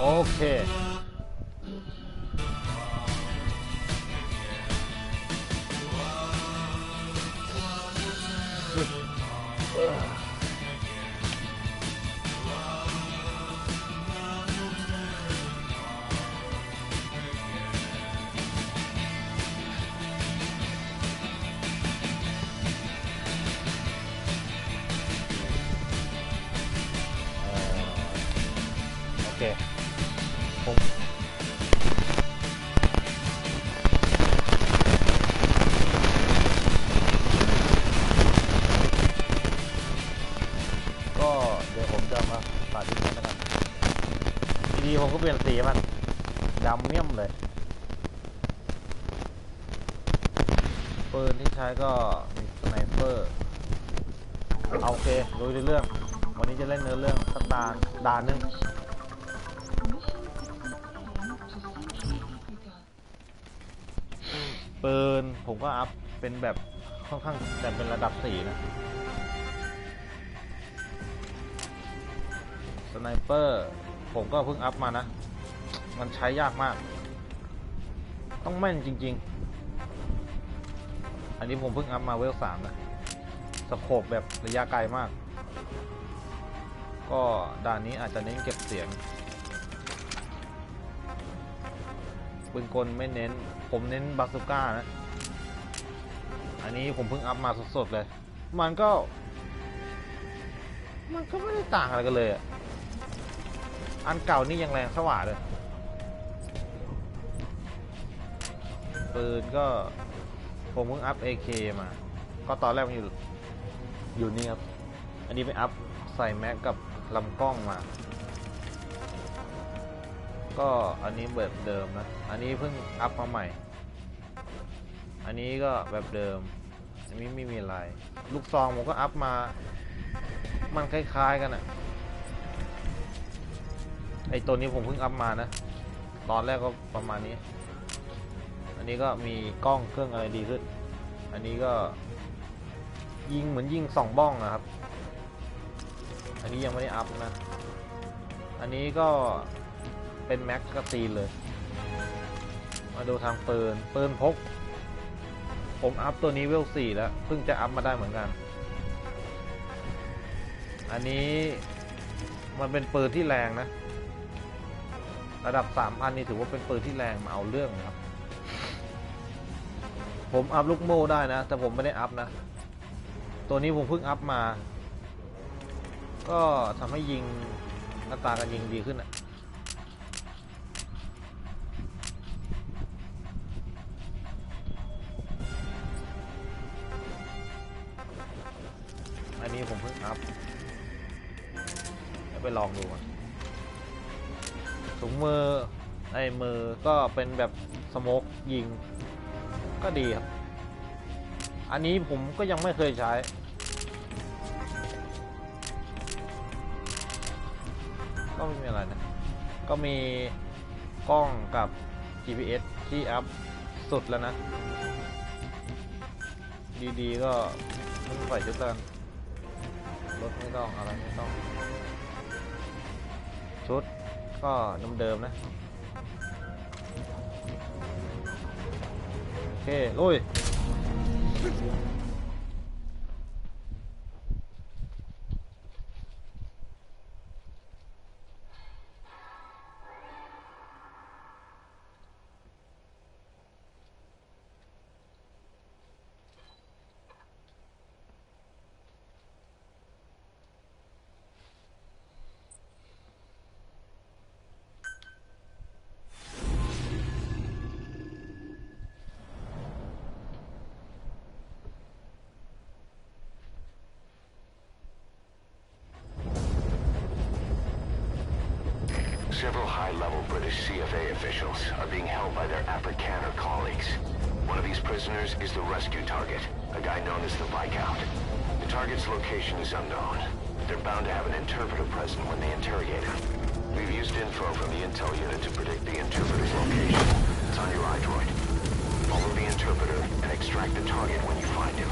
โอเคโอเคผมก็เดี๋ยวผมจะมาสาธิตให้นะครับทีนี้ผมก็เปลี่ยนสีมันดำเมี่ยมเลยปืนที่ใช้ก็มีสไนเปอร์โอเคดูในเรื่องวันนี้จะเล่นเนื้อเรื่องสักด่านหนึ่งปืนผมก็อัพเป็นแบบค่อนข้างแต่เป็นระดับ4นะสไนเปอร์ผมก็เพิ่งอัพมานะมันใช้ยากมากต้องแม่นจริงๆอันนี้ผมเพิ่งอัพมาเวล3นะสโคปแบบระยะไกลมากก็ด่านนี้อาจจะเน้นเก็บเสียงปืนกลไม่เน้นผมเน้นบาซูก้านะอันนี้ผมเพิ่งอัพมาสดๆเลยมันก็ไม่ได้ต่างอะไรกันเลยอ่ะอันเก่านี่ยังแรงสว่างเลยปืนก็ผมเพิ่งอัพ AK มาก็ตอนแรกมันอยู่นี่ครับอันนี้ไปอัพใส่แม็กกับลำกล้องมาก็อันนี้แบบเดิมนะอันนี้เพิ่งอัพมาใหม่อันนี้ก็แบบเดิมอันนี้ไม่มีอะไรลูกซองผมก็อัพมามันคล้ายๆกันอะไอตัวนี้ผมเพิ่งอัพมานะตอนแรกก็ประมาณนี้อันนี้ก็มีกล้องเครื่องอะไรดีขึ้นอันนี้ก็ยิงเหมือนยิง2 บ้องนะครับอันนี้ยังไม่ได้อัพนะอันนี้ก็เป็นแม็กกาซีนเลยมาดูทางปืนพกผมอัพตัวนี้เวล4แล้วเพิ่งจะอัพมาได้เหมือนกันอันนี้มันเป็นปืนที่แรงนะระดับ 3,000 นี่ถือว่าเป็นปืนที่แรงมาเอาเรื่องนะครับผมอัพลูกโม่ได้นะแต่ผมไม่ได้อัพนะตัวนี้ผมเพิ่งอัพมาก็ทำให้ยิงอัตราการยิงดีขึ้นนะอันนี้ผมเพิ่งอัพไปลองดูถุงมือไอ้มือก็เป็นแบบสโมกยิงก็ดีครับอันนี้ผมก็ยังไม่เคยใช้ก็ไม่มีอะไรนะก็มีกล้องกับ GPS ที่อัพสุดแล้วนะดีๆก็ไม่ใส่ชุดกันรถไม่ต้องอะไรไม่ต้องชุดก็เดิมๆนะโอเคลุยSeveral high-level British CFA officials are being held by their Afrikaner colleagues. One of these prisoners is the rescue target, a guy known as the Viscount. The target's location is unknown, but they're bound to have an interpreter present when they interrogate him. We've used info from the intel unit to predict the interpreter's location. It's on your iDroid. Follow the interpreter and extract the target when you find him.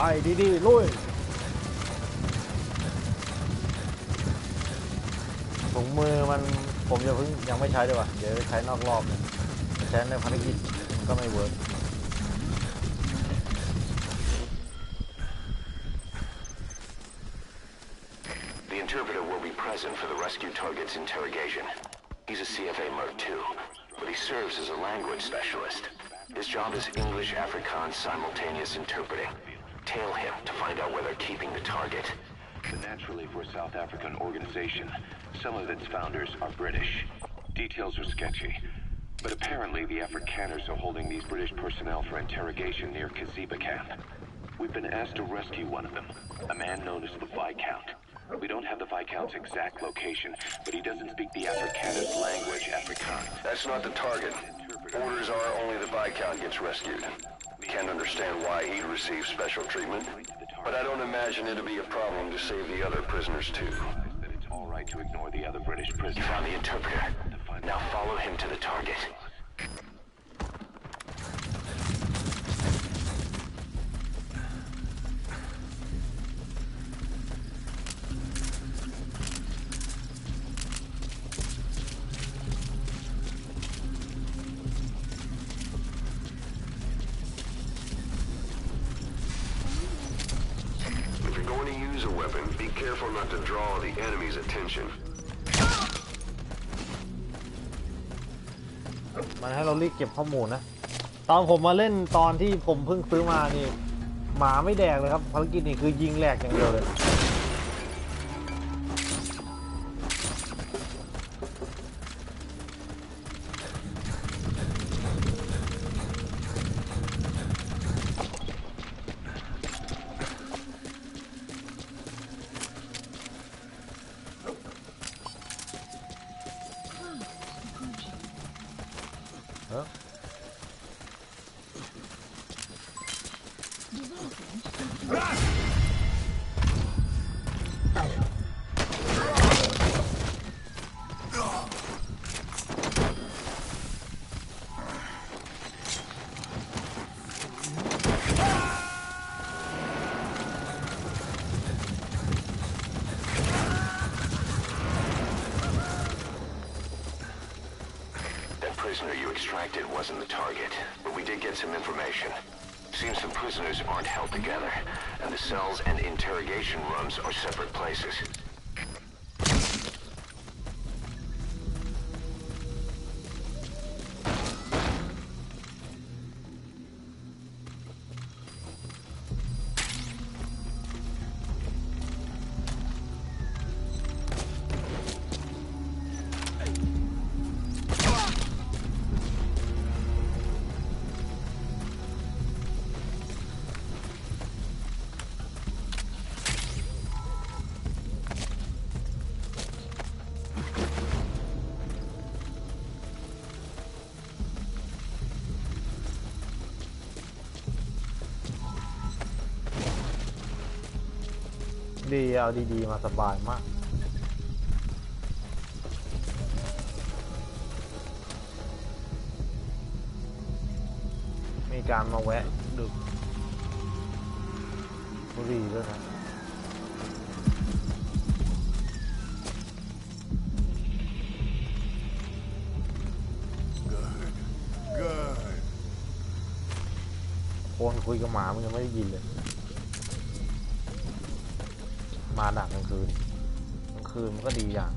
ไปดีๆลุยถุงมือมันผมยังไม่ใช้ด้วยว่ะเดี๋ยวใช้นอกรอบเนี่ยใช้ในภารกิจมันก็ไม่เวิร์ก The interpreter will be present for the rescue target's interrogation. He's a CFA Merc 2, but he serves as a language specialist. His job is English Afrikaans simultaneous interpreting. Tail him to find out where they're keeping the target. But naturally, for a South African organization, some of its founders are British. Details are sketchy, but apparently the Afrikaners are holding these British personnel for interrogation near Kaziba camp. We've been asked to rescue one of them, a man known as the Viscount. We don't have the Viscount's exact location, but he doesn't speak the Afrikaners' language, Afrikaans. That's not the target. Orders are only the Viscount gets rescued. Can't understand why he'd receive special treatment, but I don't imagine it'll be a problem to save the other prisoners too. That it's all right to ignore the other British prisoners. You found the interpreter. Now follow him to the target. If you're going to use a weapon, be careful not to draw the enemy's attention. มันให้เรารีบเก็บข้อมูลนะตอนผมมาเล่นตอนที่ผมเพิ่งซื้อมานี่หมาไม่แดกเลยครับภารกิจนี่คือยิงแหลกอย่างเดียวเลยThe prisoner you extracted wasn't the target, but we did get some information. Seems some prisoners aren't held together, and the cells and interrogation rooms are separate places.ดีเอาดีๆมาสบายมากมีการมาแวะดึกบุหรี่ด้วยนะคนคุยกับหมามันยังไม่ได้ยินเลยมาดักกลางคืนมันก็ดีอย่าง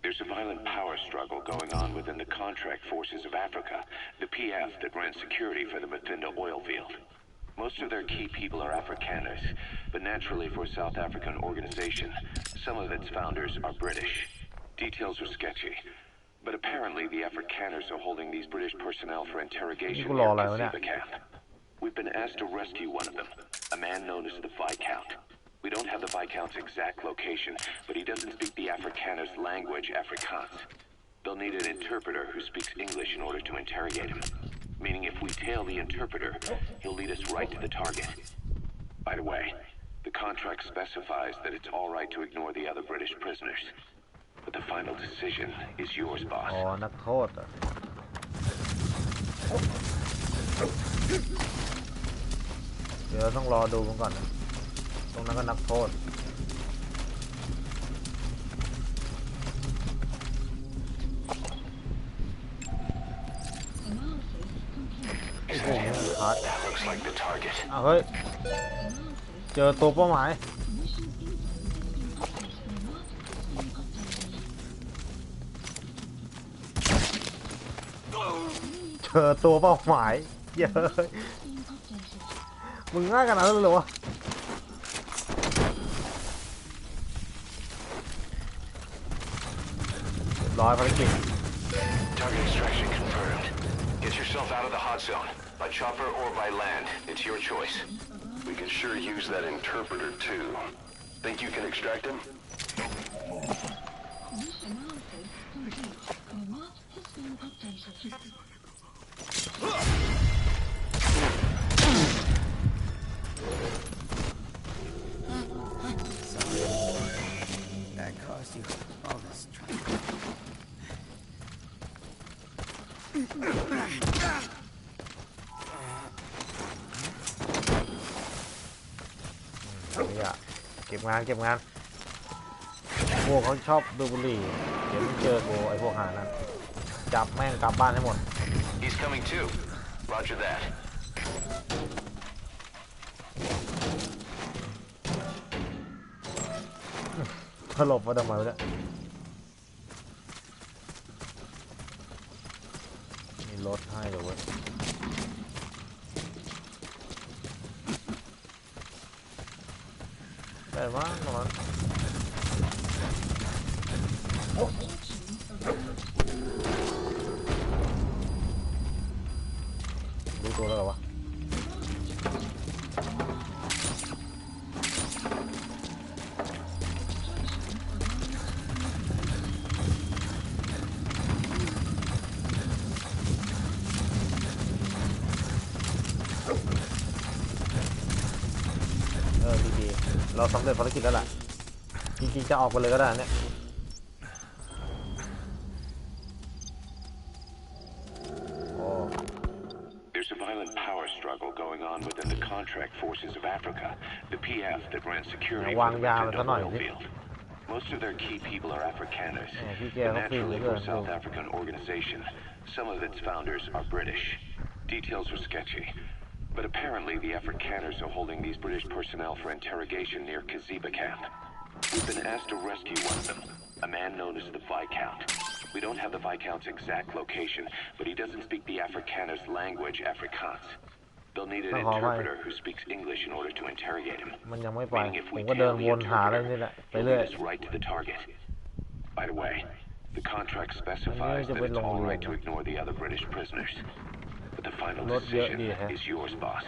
There's a violent power struggle going on within the contract forces of Africa, the PF that ran security for the Muthinda oil field. Most of their key people are Afrikaners, but naturally for a South African organization, some of its founders are British. Details are sketchy, But apparently the Afrikaners are holding these British personnel for interrogationกูร near ออะไรวะเนี่ย Kaziba camp. We've been asked to rescue one of them, a man known as the Viscount. We don't have the Viscount's exact location, but he doesn't speak the Afrikaners' language, Afrikaans. They'll need an interpreter who speaks English in order to interrogate him. Meaning if we tail the interpreter, he'll lead us right to the target. By the way, the contract specifies that it's all right to ignore the other British prisoners. But the final decision is yours, boss. อ๋อนักโทษอ่ะเดี๋ยวต้องรอดูมันก่อนนะตรงนั้นก็นักโทษโอ้โหคัด That looks like the target. เฮ้ยเจอตัวเป้าหมายเจอตัวเป้าหมายเยอะมึงง่ายขนาดนั้นเลยวะร้อยภารกิจ Target extraction confirmed. Get yourself out of the hot zone. By chopper or by land. It's your choice. We can sure use that interpreter too. Think you can extract him? That caused you all this trouble. นี่อะเก็บงานพวกเขาชอบดูบุหรี่เดี๋ยวมึงเจอกูไอ้พวกหานั้นจับแม่งกลับบ้านให้หมด He's coming too. Roger that. ถลบมาทำไมวะเนี่ยมีรถให้เลยเว้ยได้มั้งประมาณรู้ตัวแล้วเหรอวะดีๆเราสำเร็จภารกิจแล้วล่ะจริงๆจะออกไปเลยก็ได้เนี่ยThere's a violent power struggle going on within the contract forces of Africa, the PF that ran security for the Matinda oil field. Most of their key people are Afrikaners, but naturally for a South African organization, some of its founders are British. Details are sketchy, but apparently the Afrikaners are holding these British personnel for interrogation near Kaziba camp. We've been asked to rescue one of them, a man known as the Viscount. We don't have the Viscount's exact location, but he doesn't speak the Afrikaners' language, Afrikaans. They'll need an interpreter who speaks English in order to interrogate him. มันยังไม่ไป Meaning if ผม we ก็เดิน tail ว the นหาอะไรนี่แห interpreter, ละไป he'll เรื่อย lead us right to the target. By the way, the contract specifies that it's all right to ignore the other British prisoners. But the final decision is yours, boss.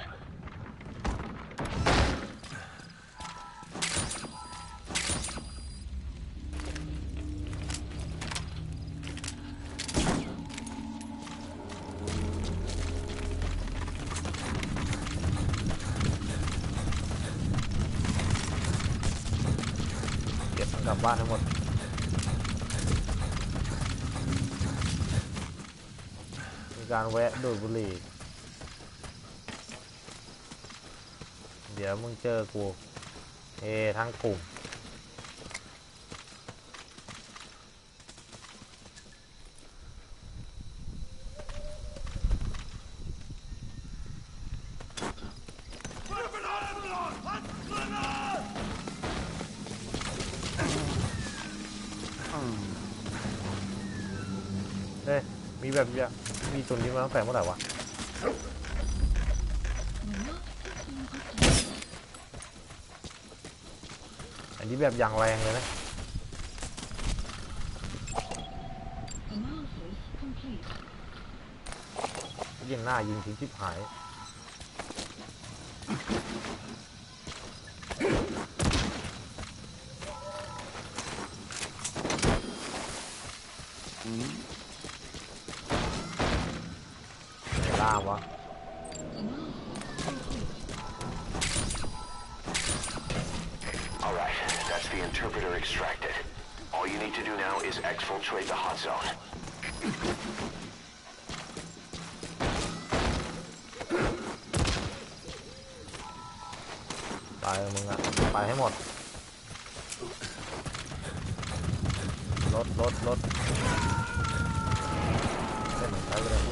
เก็บมันกลับบ้านทั้งหมดมีการแวะดูดบุหรี่เดี๋ยวมึงเจอกูทั้งกลุ่มมีแบบมีตัวนี้มาตั้งแต่เมื่อไหร่วะอันนี้แบบอย่างแรงเลยนะ ยิงหน้ายิงทิ้งชิบหายล่าวะAlright, that's the interpreter extracted. All you need to do now is exfiltrate the hot zone. ไปมึงอะไปให้หมดรถเล่นใช้ไปเลย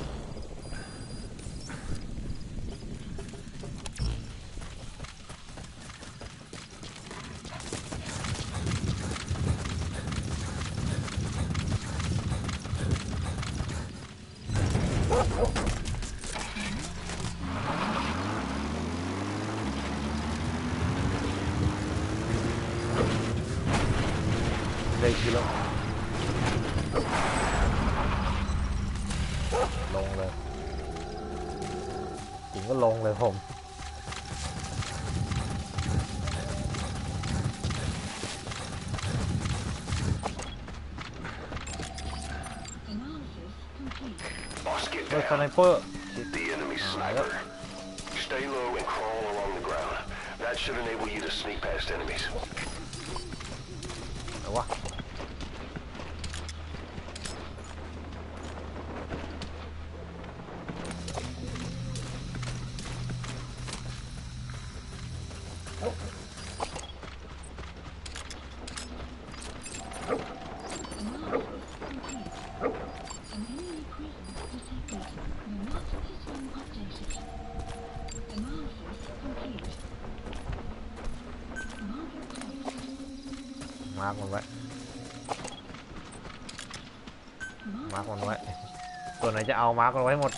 เด็กอยู่แล้วลงเลยถึงก็ลงเลยผม Boss, get ด้วยสไน down. เปอร์ The enemy sniper. Stay low and crawl along the ground. That should enable you to sneak past enemies. ไหนวะมาร์กมันไว้ตัวไหนจะเอามาร์กมันไว้หมด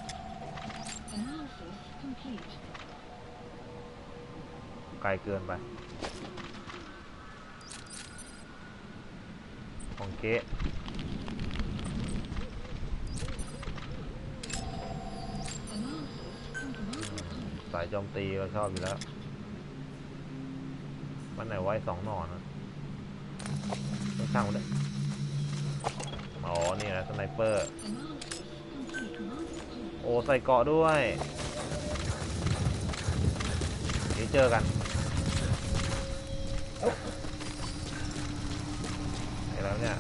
ไกลเกินไปของเก๊สายโจมตีเราชอบอยู่แล้วมันไหนไว้2 หน่อนะต้องช่างมันด้วยอ๋อนี่นะสไนเปอร์โอ้ใส่เกาะด้วยนี่เจอกันไอ้แล้วเนี่ย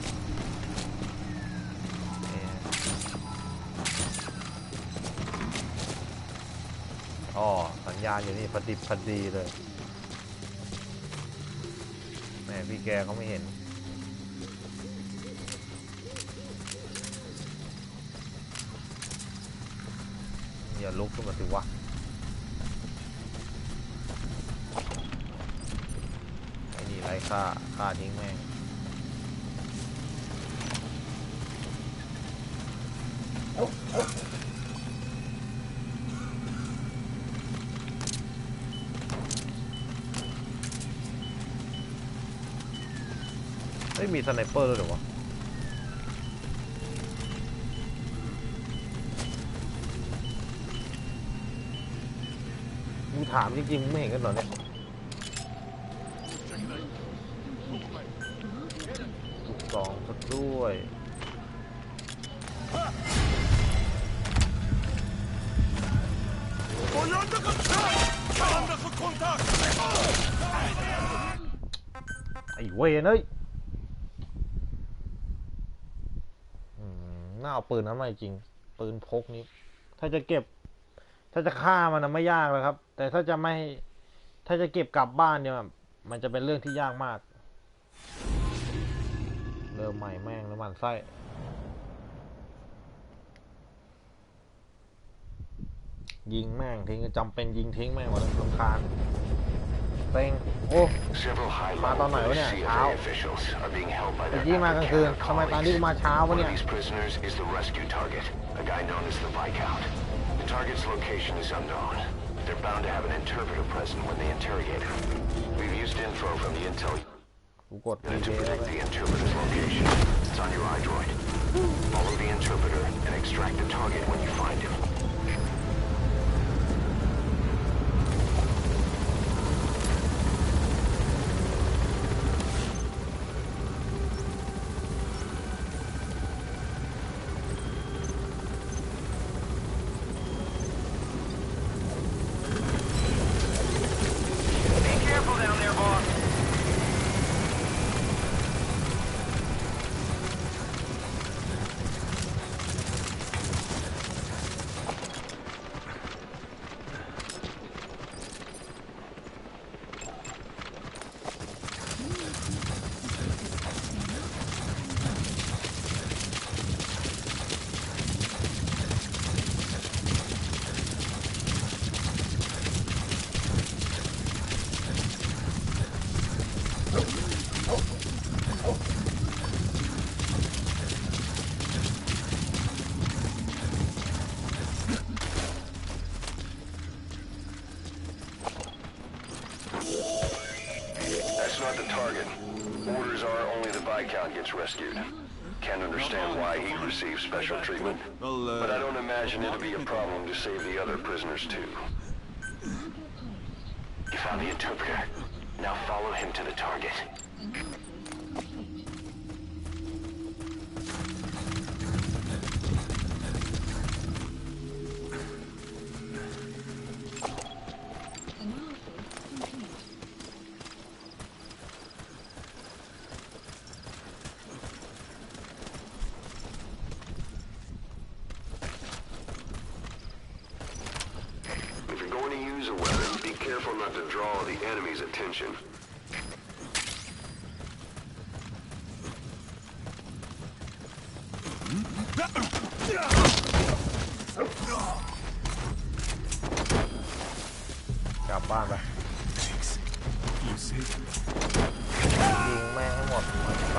อ๋อสัญญาณอยู่นี่พอดีเลยแม่พี่แกเขาไม่เห็นอย่าลุกขึ้นมาสิวะไอ้นี่ไรฆ่าทิ้งแม่งไม่มีสไนเปอร์ด้วยเหรอวะมึงถามจริงๆมึงไม่เห็นกันเหรอเนี่ยลูก2สักด้วยไอ้เวรเอ้ยน่าเอาปืนนั้นมาจริงปืนพกนี้ถ้าจะฆ่ามันไม่ยากเลยครับแต่ถ้าจะเก็บกลับบ้านเนี่ยมันจะเป็นเรื่องที่ยากมากเริ่มใหม่แม่งแล้วมันไส้ยิงแม่งทิ้งจำเป็นยิงทิ้งแม่งวันรำคาญเต็งโอ้มาตอนไหนวะเนี่ยเช้าไอ้ยี่มากลางคืนทำไมตอนนี้มาเช้าวะเนี่ยTarget's location is unknown. They're bound to have an interpreter present when they interrogate him. We've used info from the intel unit to predict the interpreter's location. It's on your iDroid. Follow the interpreter and extract the target when you find him. Viscount gets rescued. Can't understand why he receives special treatment, but I don't imagine it'll be a problem to save the other prisoners too. You found the interpreter. Now follow him to the target. Careful not to draw the enemy's attention. กลับบ้านไปยิงแม่งให้หมดไป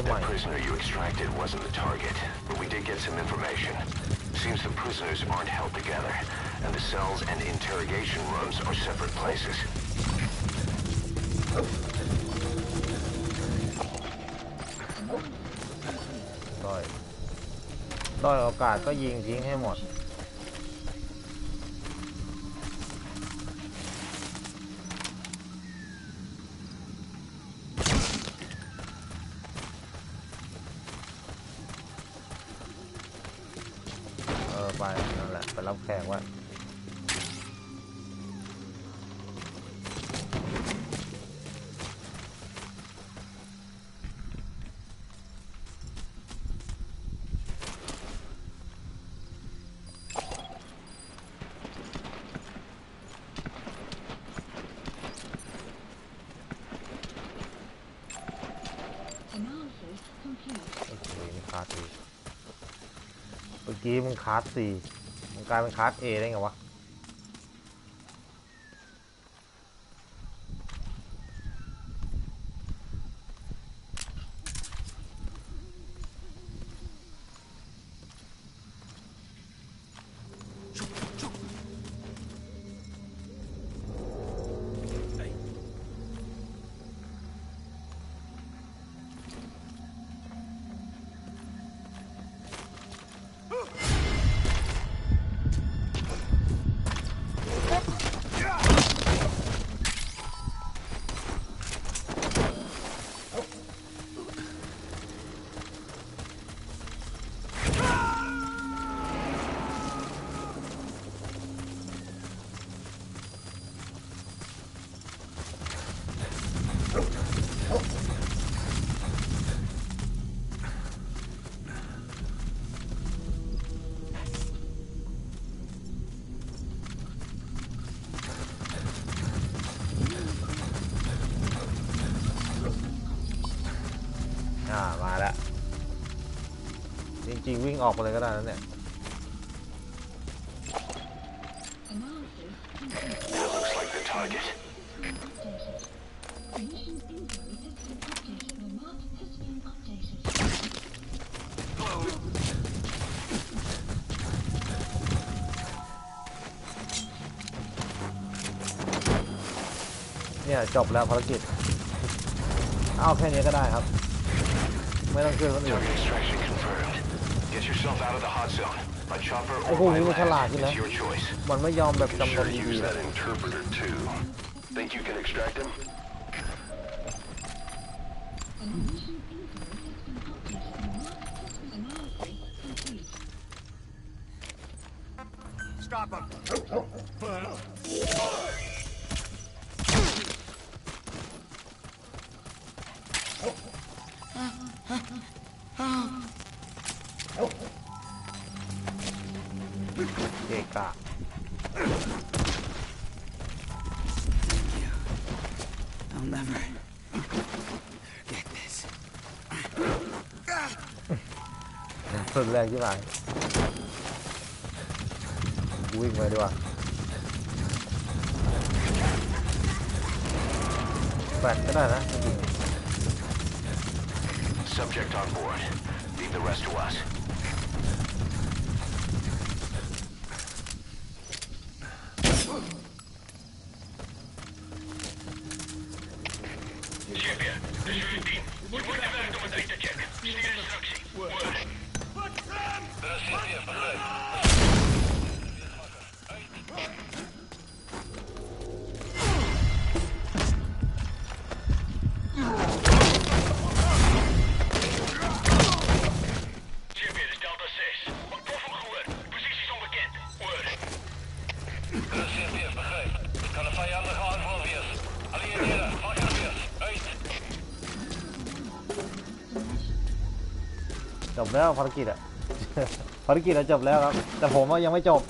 The prisoner you extracted wasn't the target, but we did get some information. Seems the prisoners aren't held together, and the cells and interrogation rooms are separate places. ด้อยโอกาสก็ยิงทิ้งให้หมดไปนั่นแหละไปรับแขกไว้เมื่อกี้มึงคลาส C มึงกลายเป็นคลาส A ได้ไงวะมาแล้วจริงๆวิ่งออกไปเลยก็ได้นะเนี่ย That looks like the target. เนี่ยจบแล้วภารกิจเอาแค่นี้ก็ได้ครับไม่ต้องช่วยคนอื่นไอ้พวกนี้มันฉลาดขึ้นนะมันไม่ยอมแบบจำนวนดีๆนะเกะกะI'll never forget this. สุดแรงที่ไหนวิ่งไปดีกว่าแบตก็ได้นะ Subject on board. Leave the rest to us. จบแล้วภารกิจอะ ภารกิจเราจบแล้วครับแต่ผมว่ายังไม่จบ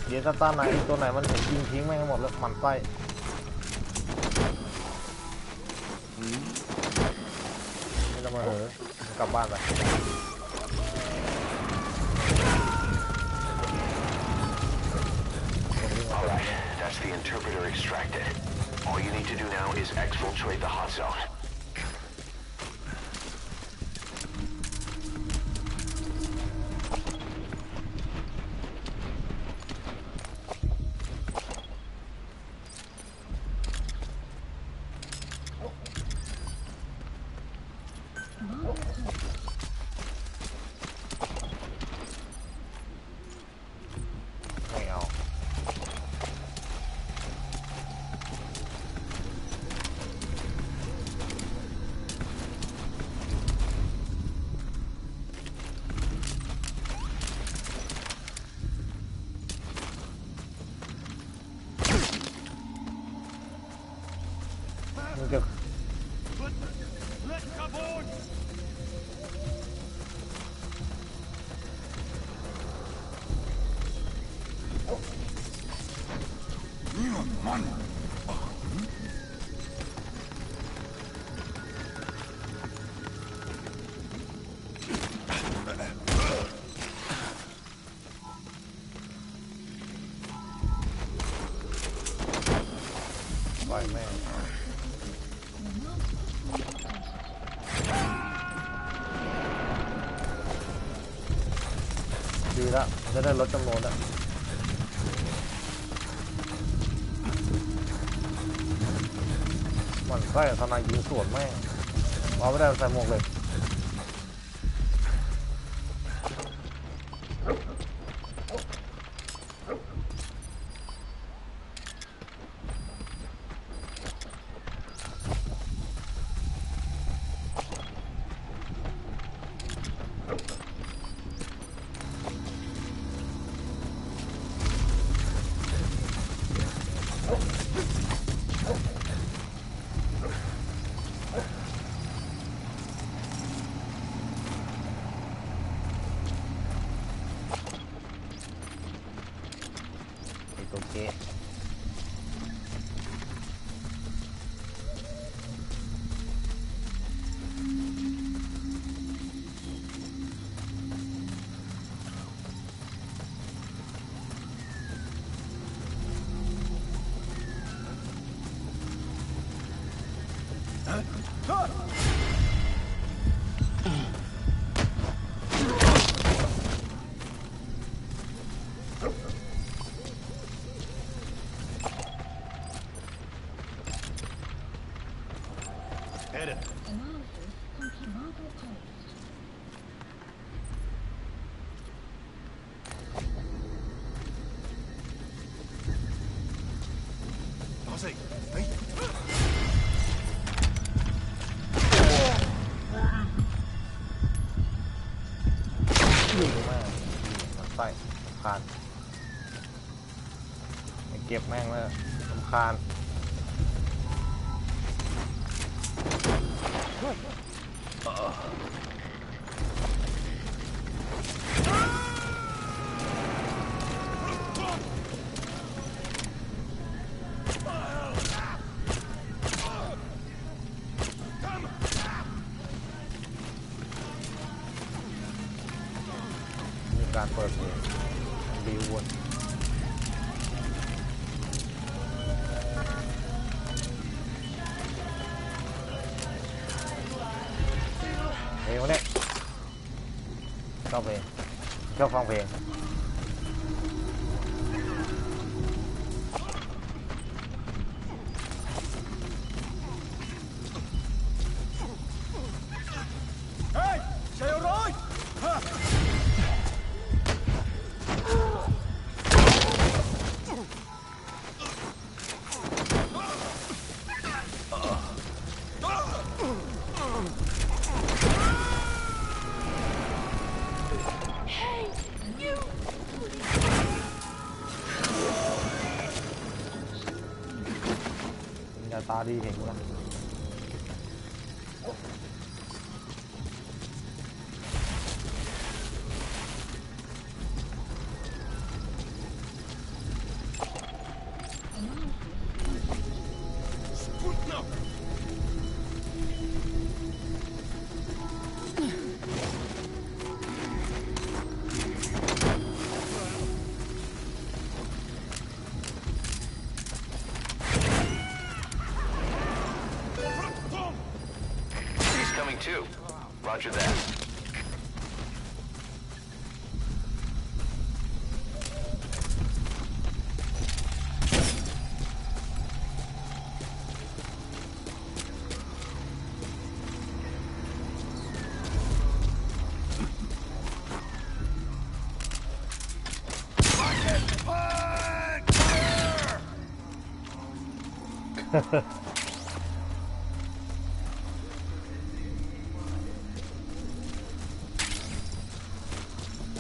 เดี๋ยวตาไหนตัวไหนมันเห็นยิงทิ้งแม่งหมดแล้วมันไส้ไม่ต้องมาเหอะกลับบ้านไป Alright, that's the interpreter extracted. All you need to do now is exfiltrate the hot zone.มันจะปล่อยแม่งดีแล้วจะได้ลดจำนวนอ่ะมันใกล้ทนายยิงสวนแม่งเอาไม่ได้ใส่หมวกเลยโอเคยิงมากมันใส่คานไม่เก็บแม่งเลยสำคาญการเปิดเพลงดีวนเพลงวะเนี่ยชอบเพลงชอบฟังเพลง ตาดีเห็นกูแล้ว Too. Roger that.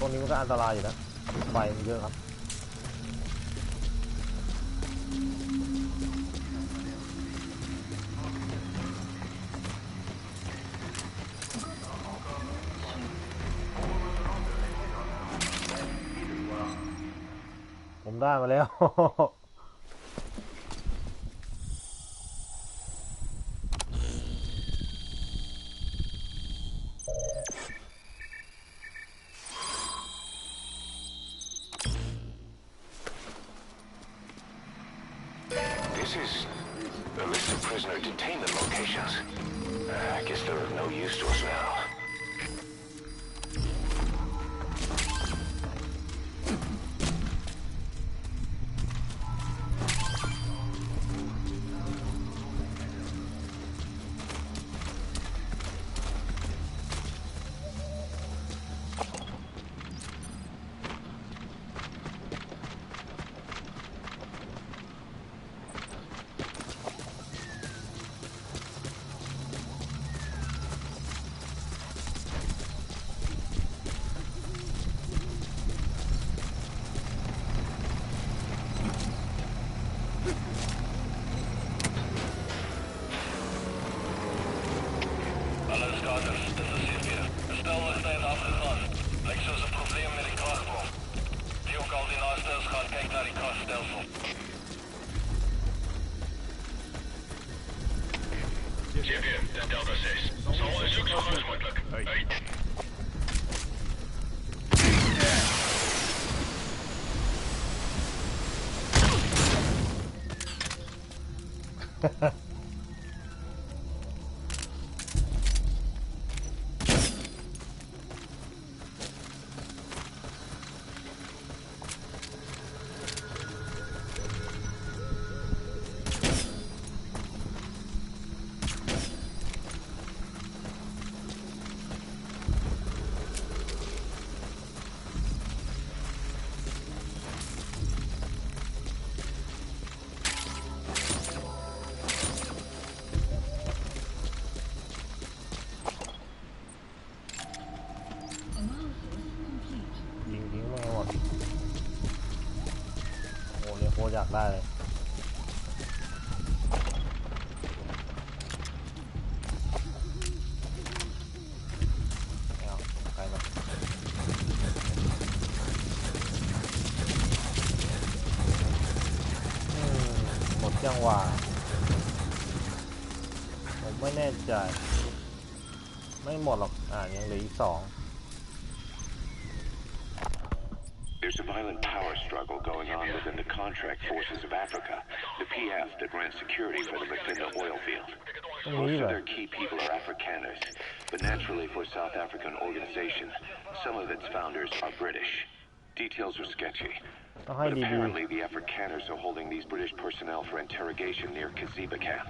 ตรงนี้มันก็อันตรายอยู่นะไฟมันเยอะครับผมได้มาแล้ว This is a list of prisoner detainment locations. I guess they're of no use to us now. GPM, Delta 6. Zal onderzoek zo gauw mogelijk. Uit.ยิงไม่หมดโอ้เนี่ยโคตรอยากได้เลยเอาใครมาหมดจังหวะผมไม่แน่ใจไม่หมดหรอกยังเหลืออีก2 There's a violent power struggle going on within the contract forces of Africa, the PF that ran security for them within the oil field. Most of their key people are Afrikaners, but naturally for a South African organization, some of its founders are British. Details are sketchy, but apparently the Afrikaners are holding these British personnel for interrogation near Kaziba camp.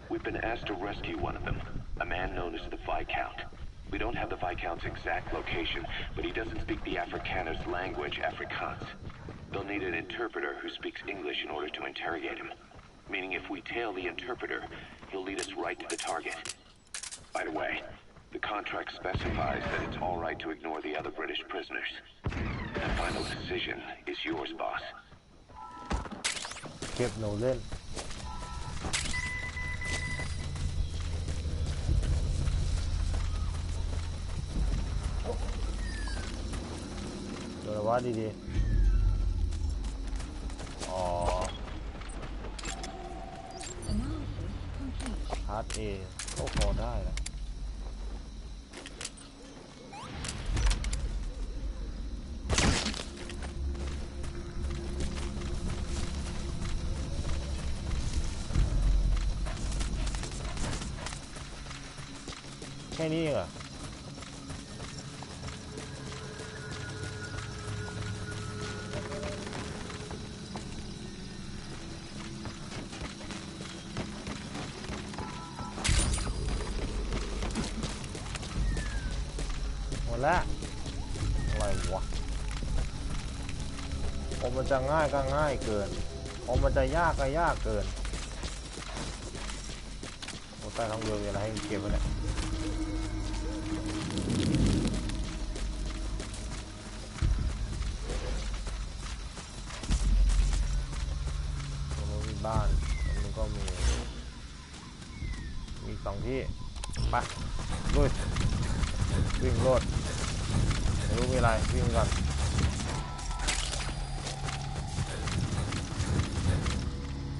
We've been asked to rescue one of them, a man known as the Viscount. We don't have the Viscount's exact location, but he doesn't speak the Afrikaners' language, Afrikaans. They'll need an interpreter who speaks English in order to interrogate him. Meaning if we tail the interpreter, he'll lead us right to the target. By the way, the contract specifies that it's all right to ignore the other British prisoners. The final decision is yours, boss. เก็บหนูเล่น วะดีๆอ๋อพาร์ทเอก็พอได้นะแค่นี้เองเหรอและอะไรวะพอมันจะง่ายก็ง่ายเกินพอมันจะยากก็ยากเกินโอ้ใต้ท้องเรือมีอะไรให้เก็บไว้เนี่ยตรงนู้นมีบ้านตรงนู้นก็มีสองที่ไปลุยวิ่งโลดไม่รู้มีอะไรวิ่งก่อน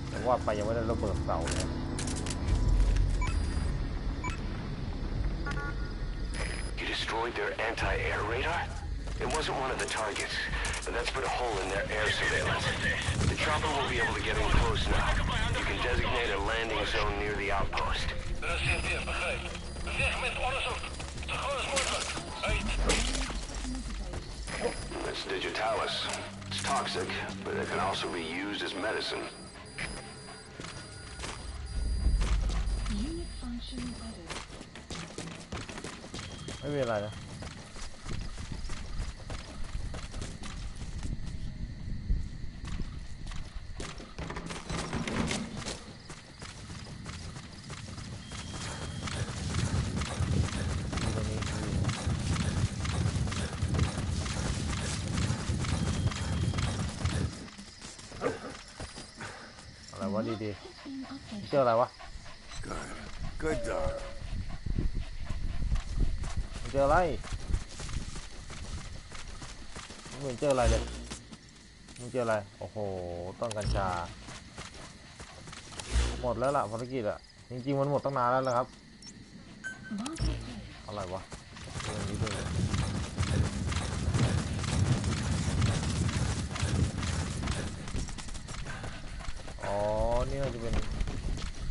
แต่ว่าไปยังไม่ได้ระเบิดเสาเลย You destroyed their anti-air radar? It wasn't one of the targets, and that's put a hole in their air surveillance. The chopper will be able to get in close now. You can designate a landing zone near the outpost. That's digitalis. It's toxic, but it can also be used as medicine. Unit function added. ไม่มีอะไรนะอะไรวะดีๆเจออะไรวะ Good dog. เจออะไรไม่เห็นเจออะไรเลยมึงเจออะไรโอ้โหต้นกัญชาหมดแล้วล่ะภารกิจอะจริงๆมันหมดตั้งนานแล้วนะครับอะไรวะเรื่องนี้ด้วยอ๋อนี่น่าจะเป็น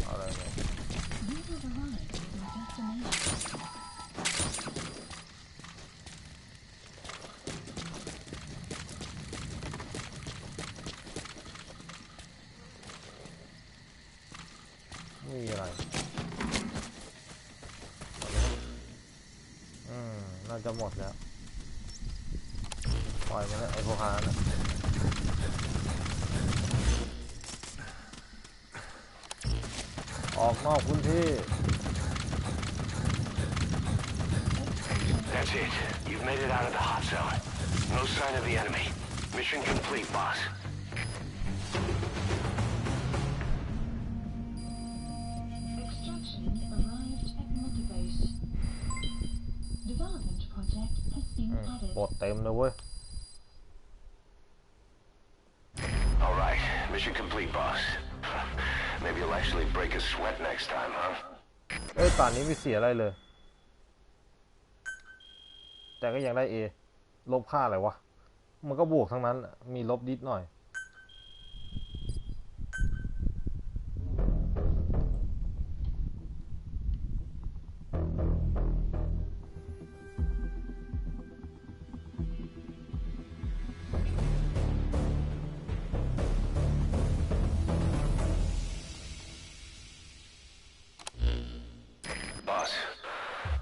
อะไรเนี่ยไม่มีอะไรน่าจะหมดแล้วปล่อยมันแล้วไอ้พวกหานะออกนอกพื้นที่ That's it. You've made it out of the hot zone. No sign of the enemy. Mission complete, boss. Extraction arrived at Motivate. Development project has been added. บทเต็มเลยเว้ย All right. Mission complete, boss. Maybe you'll actually break a sweat next time, huh? เอ้ยตอนนี้ไม่เสียอะไรเลยแต่ก็ยังได้ A ลบค่าอะไรวะมันก็บวกทั้งนั้นมีลบนิดหน่อย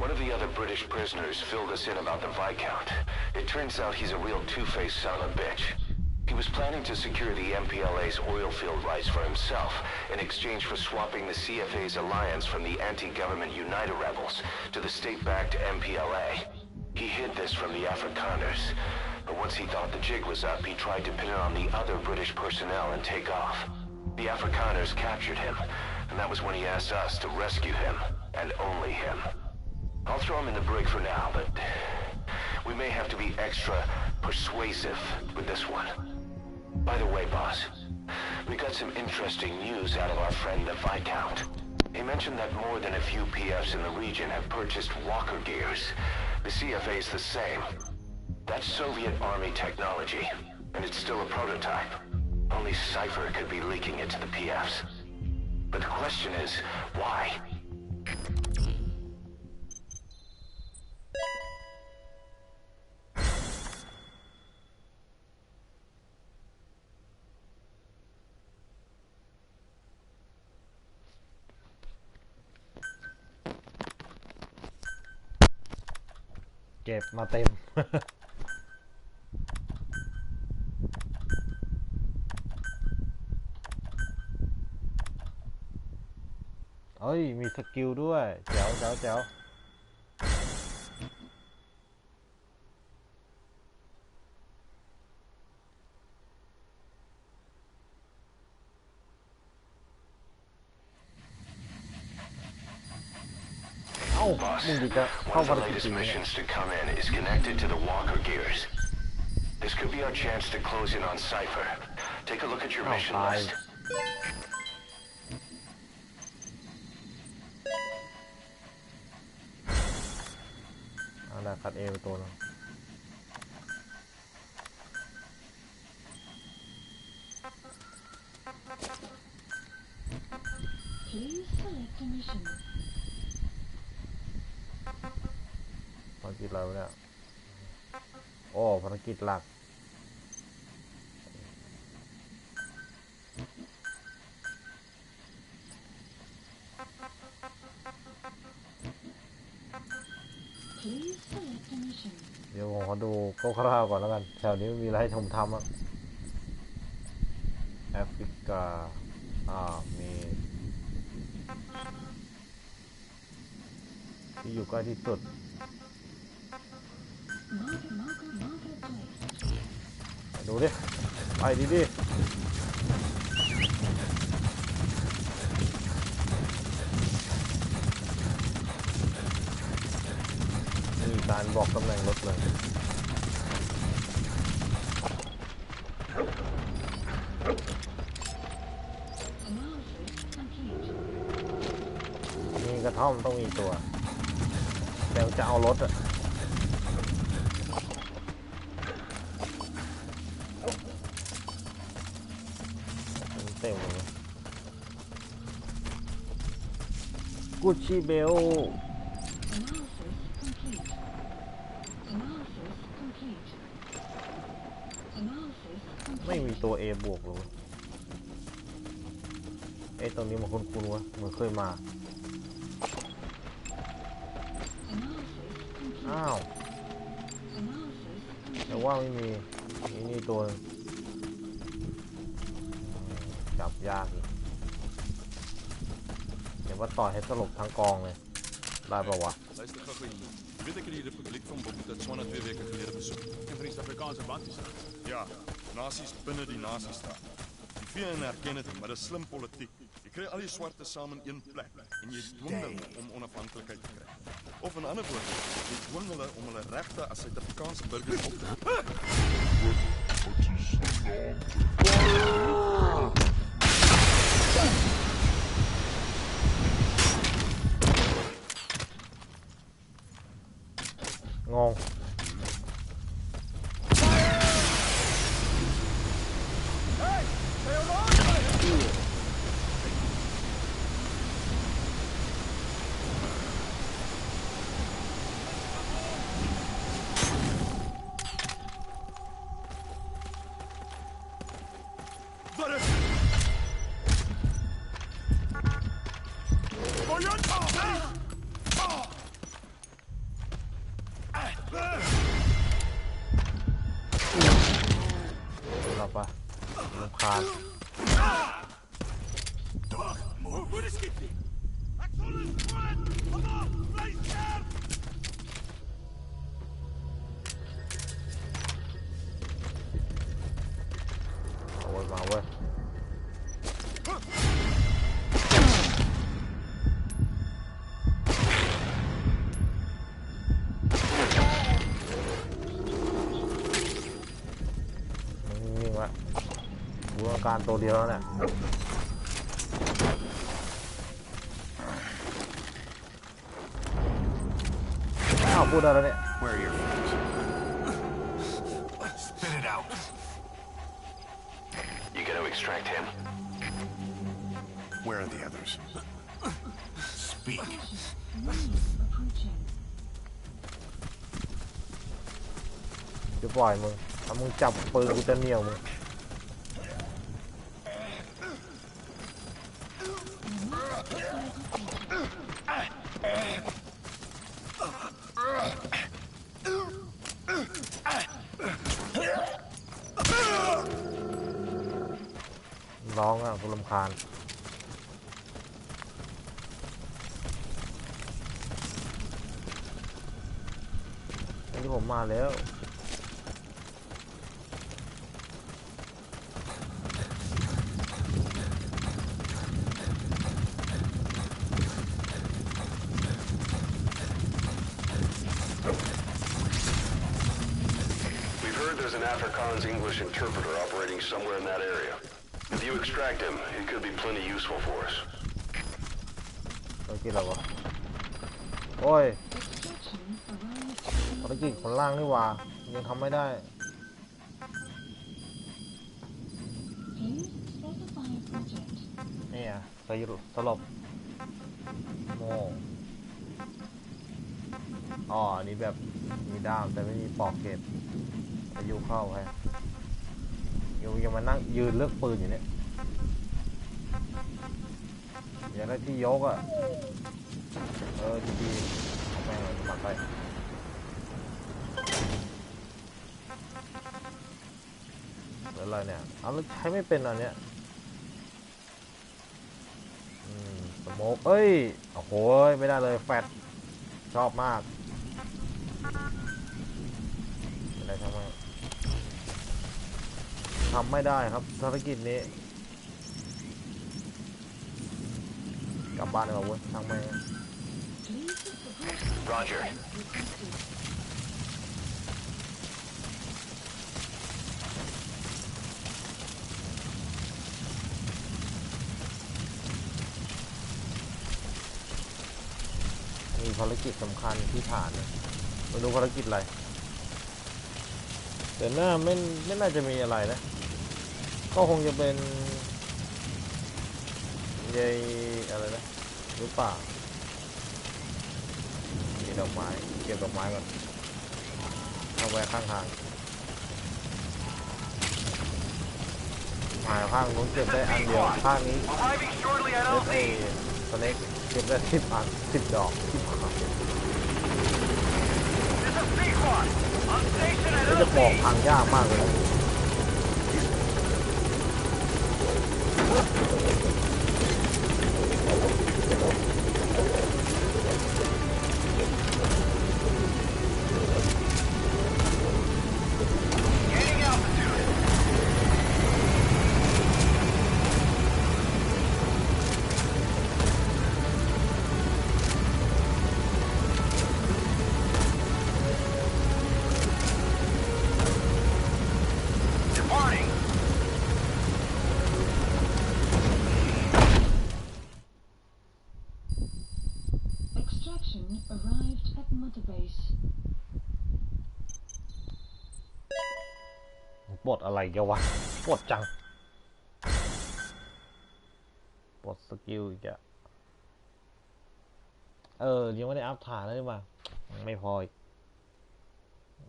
One of the other British prisoners filled us in about the Viscount. It turns out he's a real two-faced son of a bitch. He was planning to secure the MPLA's oil field rights for himself in exchange for swapping the CFA's alliance from the anti-government United rebels to the state-backed MPLA. He hid this from the Afrikaners, but once he thought the jig was up, he tried to pin it on the other British personnel and take off. The Afrikaners captured him, and that was when he asked us to rescue him, and only him. I'll throw him in the brig for now, but we may have to be extra persuasive with this one. By the way, boss, we got some interesting news out of our friend the Viscount. He mentioned that more than a few PFs in the region have purchased walker gears. The CFA's the same. That's Soviet Army technology, and it's still a prototype. Only Cypher could be leaking it to the PFs. But the question is, why? เก็บมาเต็ม เอ้ยมีสกิลด้วยแจ๋วแจ๋วแจ๋วBoss, one of the latest missions to come in is connected to the walker gears. This could be our chance to close in on Cypher. Take a look at your mission list. เอาละคัดเอไปตัวนึง Please select a mission. ภารกิจอะไรวะเนี่ยโอ้ภารกิจหลักเดี๋ยวผมขอดูคร่าวๆก่อนแล้วกันแถวนี้มีอะไรให้ผมทำอ่ะแอฟริกามีที่อยู่ใกล้ที่สุดดูดิไปดิมีการบอกตำแหน่งรถเลยมีกระท่อมต้องมีตัวแต่จะเอารถอะเต็มเลยกุชชี่เบลไม่มีตัว A บวกเลยตรงนี้มันคุ้นๆวะเหมือนเคยมาอ้าวแต่ว่าไม่มีนี่ตัวจับยากอีกเดี๋ยวว่าต่อให้สลบทั้งกองเลยได้ปะวะ Weet ek die Republiek van Botswana 2 weke gelede besoek. En van die Suid-Afrikaanse bandiestaat. Ja, nasies binne die nasiestaat. Die VN erken dit, maar dit is slim politiek. Jy kry al die swarte saam in een plek en jy dwing hulle om onafhanklikheid te kry. Of in ander woorde, jy dwing hulle om hulle regte as Suid-Afrikaanse burgers op teงงเราปะรำคาญเอาไว้มาเว้ย การตัวเดียวแล้วเนี่ยอ้าวพูดได้แล้วเนี่ย Where are your friends? Spit it out. You got to extract him. Where are the others? Speak. Approaching. จะปล่อยมึงถ้ามึงจับปืนกูจะเหนี่ยวมึงร้องอ่ะกูรำคาญอันนี้ผมมาแล้ว There's an Afrikaans English interpreter operating somewhere in that area. If you extract him, it could be plenty useful for us. ภารกิจอะไรวะโอ้ย Extraction arrived. ภารกิจคนล่างนี่หว่ายังทำไม่ได้ Please specify project. นี่อ่ะสลบโมอ๋ออันนี้แบบมีด้ามแต่ไม่มีปอกเก็บอายุเข้าไปยังมานั่งยืนเลือกปืนอยู่เนี่ยอยากได้ที่ยกอ่ะดีๆเอาแม่งเลยสมัครไปอะไรเนี่ยเอาแล้วใช้ไม่เป็นอันเนี้ยสโมกเอ้ยโอ้โหไม่ได้เลยแฟตชอบมากอะไรทำไม่ได้ครับภารกิจนี้กลับบ้านเลยว่ะเว้ยทำไม่ Roger. มีภารกิจสำคัญที่ผ่านนะไม่รู้ภารกิจอะไรแต่น่าไม่น่าจะมีอะไรนะก็คงจะเป็นยายอะไรนะหรือเปล่ามีดอกไม้เก็บดอกไม้ก่อนเอาไว้ข้างทางหายข้างนู้นเก็บได้อันเดียวข้างนี้ได้สเน็กเก็บได้10 อัน10 ดอกนี่จะปอกทางยากมากเลยนะArrived at Mother Base. ปลดอะไรกันวะปลดจังปลดสกิลอีกอะยังไม่ได้อัพฐานเลยว่ะไม่พออีก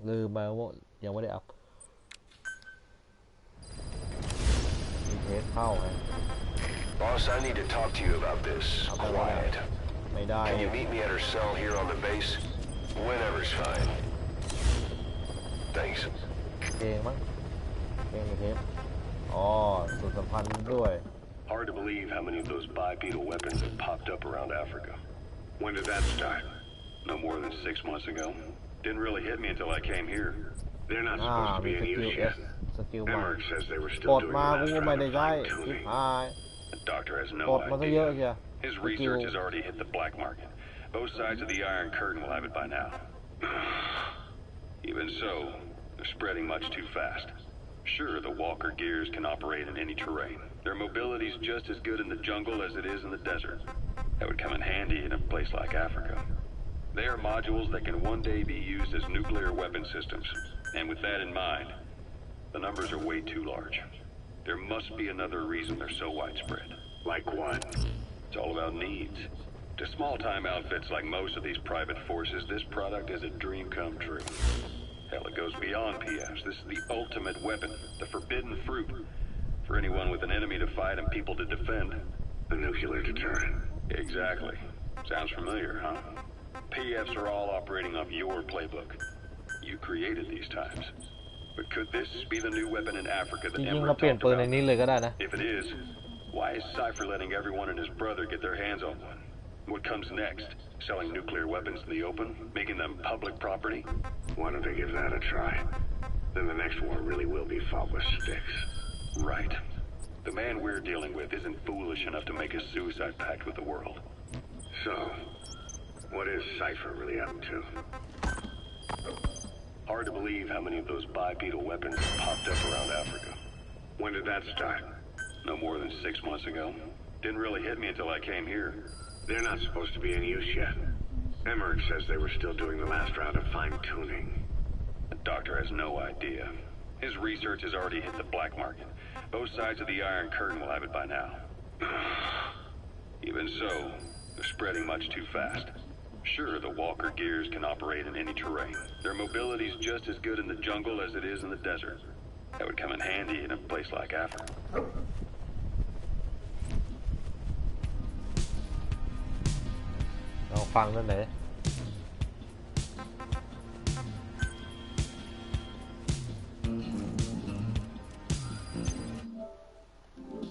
ลืมไปว่ายังไม่ได้อัพมีเทสเข้าไง Boss, I need to talk to you about this. Quiet. ไม่ได้ Can you meet me at her cell here on the base? Whenever's fine. Thanks. เก่งมั้งเก่งเทปอ๋อสุดสัมพันธ์ด้วย Hard to believe how many of those bipedal weapons have popped up around Africa. When did that start? No more than 6 months ago. Didn't really hit me until I came here. They're not supposed to be in use yet. สกิลใหม่ Emmerich says they were ก still ด doing มา the กู last ก็ไม่ round ได้ of ใช้ fine ชิบ tuning. หาย The doctor has ก no ดมาซะเยอะ idea. เชียว His สกิล research has already hit the black market. Both sides of the Iron Curtain will have it by now. Even so, they're spreading much too fast. Sure, the walker gears can operate in any terrain. Their mobility's just as good in the jungle as it is in the desert. That would come in handy in a place like Africa. They are modules that can one day be used as nuclear weapon systems. And with that in mind, the numbers are way too large. There must be another reason they're so widespread. Like what? It's all about needs. To small-time outfits like most of these private forces, this product is a dream come true. Hell, it goes beyond PFs. This is the ultimate weapon, the forbidden fruit. For anyone with an enemy to fight and people to defend. A nuclear deterrent. Exactly. Sounds familiar, huh? PFs are all operating off your playbook. You created these times. But could this be the new weapon in Africa จ that ริงๆ Emperor เราเปลี่ยน talked ปืนใน about? นี้เลยก็ได้นะ If it is, why is Cypher letting everyone and his brother get their hands on one? What comes next? Selling nuclear weapons in the open? Making them public property? Why don't they give that a try? Then the next war really will be fought with sticks. Right. The man we're dealing with isn't foolish enough to make a suicide pact with the world. So, what is Cypher really up to? Hard to believe how many of those bipedal weapons have popped up around Africa. When did that start? No more than 6 months ago. Didn't really hit me until I came here. They're not supposed to be in use yet. Emmerich says they were still doing the last round of fine-tuning. The doctor has no idea. His research has already hit the black market. Both sides of the Iron Curtain will have it by now. Even so, they're spreading much too fast. Sure, the walker gears can operate in any terrain. Their mobility's just as good in the jungle as it is in the desert. That would come in handy in a place like Africa. เราฟังนั่นไหน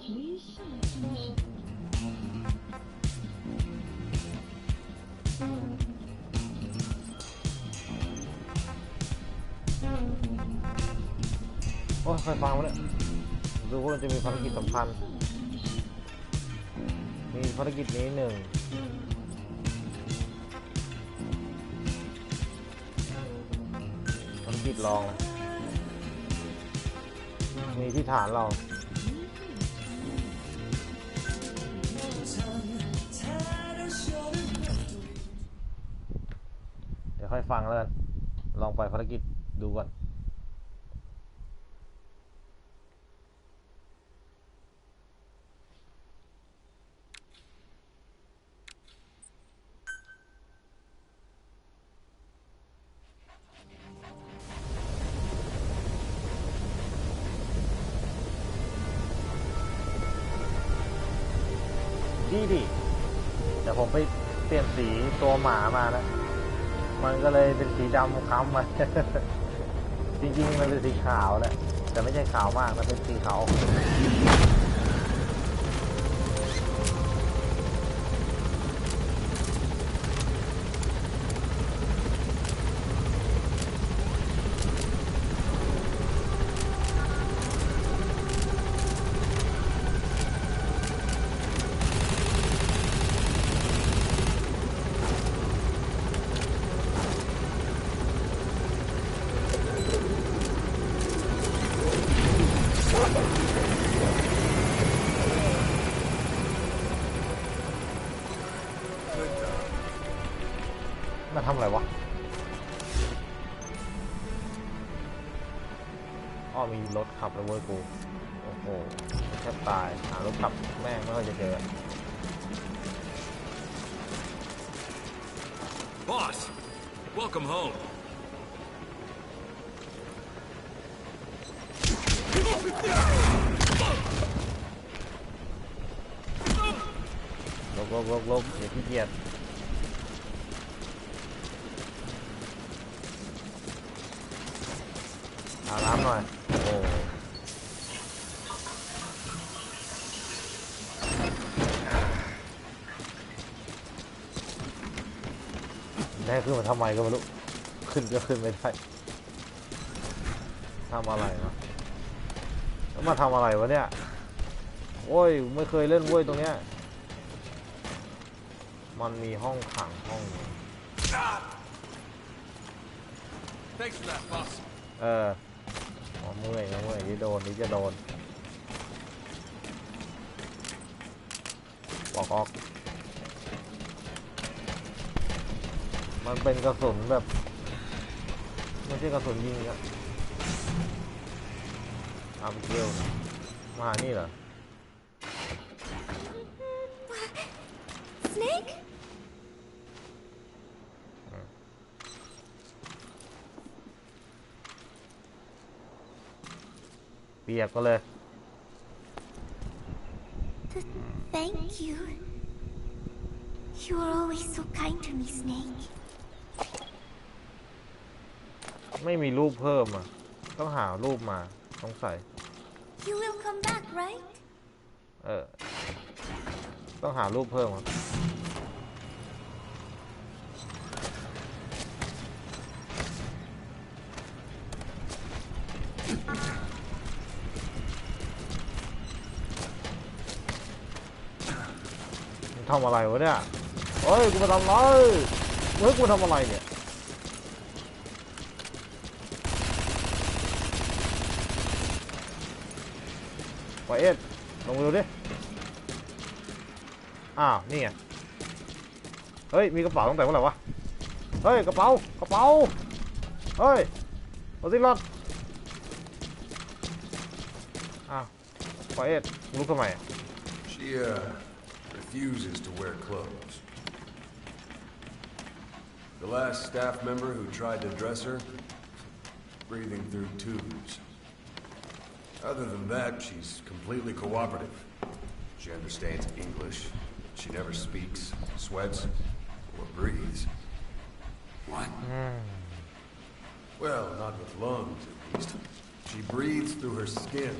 Please select a mission. โอ้ยค่อยฟังมาเลยดูว่ามันจะมีภารกิจสำคัญมีภารกิจนี้หนึ่งภารกิจรองมีที่ฐานเราเดี๋ยวค่อยฟังแล้วกันลองไปภารกิจดูก่อนดิแต่ผมไปเปลี่ยนสีตัวหมามานะมันก็เลยเป็นสีดำค้ำมา จริงๆมันเป็นสีขาวแหละแต่ไม่ใช่ขาวมากนะเป็นสีขาวมาทำอะไรวะอ้อมีรถขับแล้วเว้ยกูโอ้โหแทบตายหารถขับแม่งไม่ค่อยจะเจอ Boss, welcome home. ลบอย่าขี้เกียจอาบน้ำหน่อยโอ้แม่ขึ้นมาทำไมก็ไม่รู้ขึ้นก็ขึ้นไม่ได้ทำอะไรวะแล้วมาทำอะไรวะเนี่ยโอ้ยไม่เคยเล่นเว้ยตรงเนี้ยมันมีห้องขังห้องนึง Thanks for that, boss. อ๋อ เมื่อยที่โดนนี่จะโดนปอกออกมันเป็นกระสุนแบบไม่ใช่กระสุนยิงอะอัมเกลมาหานี่เหรอ Snake? เปียกก็เลย Thank you. You are always so kind to me, Snake. ไม่มีรูปเพิ่มอ่ะต้องหารูปมาต้องใส่ You will come back, right? ต้องหารูปเพิ่มครับทำอะไรวะเนี่ยเฮ้ยกูมาทำอะไรเฮ้ยกูทำอะไรเนี่ยไปเอ็ดลงไปดูดิอ้าวนี่ไงเฮ้ยมีกระเป๋าตั้งแต่เมื่อไหร่วะเฮ้ยกระเป๋าเฮ้ยเอาสิรถอ้าวไปเอ็ดลุกทำไมอ่ะ She refuses to wear clothes. The last staff member who tried to dress her, breathing through tubes. Other than that, she's completely cooperative. She understands English. She never speaks, sweats, or breathes. What? Well, not with lungs, at least. She breathes through her skin.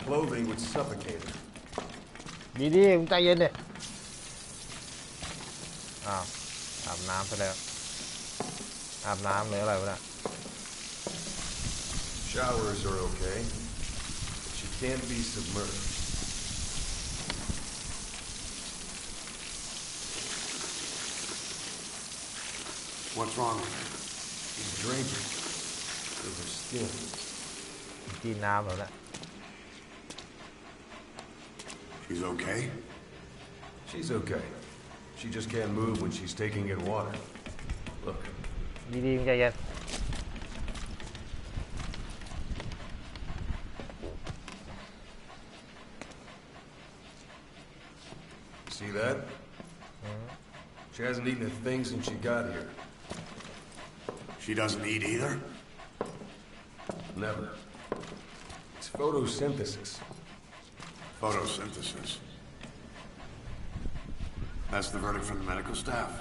Clothing would suffocate her. ดีๆมึงใจเย็นดิอ้าวอาบน้ำซะแล้วอาบน้ำหรืออะไรวะเนี่ย Showers are okay, but she can't be submerged. What's wrong with her? She's drinking through her skin. กินน้ำแล้วนะ She's okay? She's okay. She just can't move when she's taking in water. Look. ดีๆมึงใจเย็น See that? She hasn't eaten a thing since she got here. She doesn't eat either? Never. It's photosynthesis. Photosynthesis. That's the verdict from the medical staff?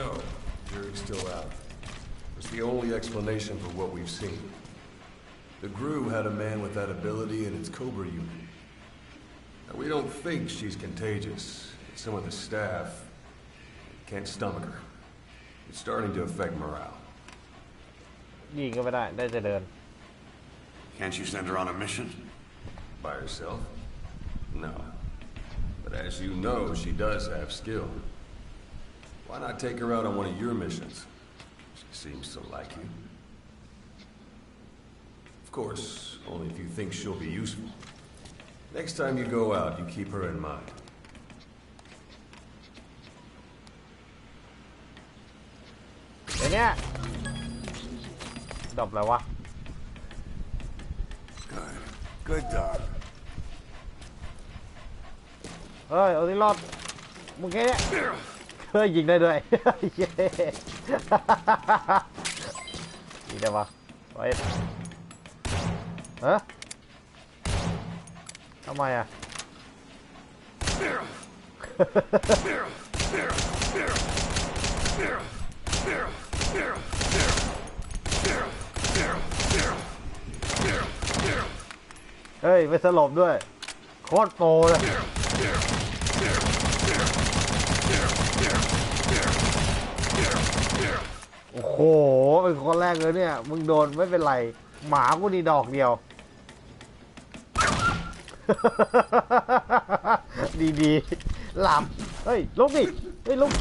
No, jury's still out. It's the only explanation for what we've seen. The GRU had a man with that ability in its Cobra unit. Now, we don't think she's contagious. Some of the staff can't stomach her. It's starting to affect morale. ยิงก็ไม่ได้ได้จะเดิน Can't you send her on a mission? By herself? No. But as you know, she does have skill. Why not take her out on one of your missions? She seems to like you. Of course, only if you think she'll be useful. Next time you go out, you keep her in mind. เดี๋ยวนี้ดรอปแล้ววะ Good dog. เฮ้ยเอาที่รอดมึงแค่นี้เฮ้ยยิงได้ด้วยเย้ยิงได้ปะไปฮะทำไมอ่ะเฮ้ยไม่สลบด้วยโคตรโปรเลยโอ้โหเป็นคนแรกเลยเนี่ยมึงโดนไม่เป็นไรหมากูนี่ดอกเดียวดีๆหลับเฮ้ยลุกดิเฮ้ยลุก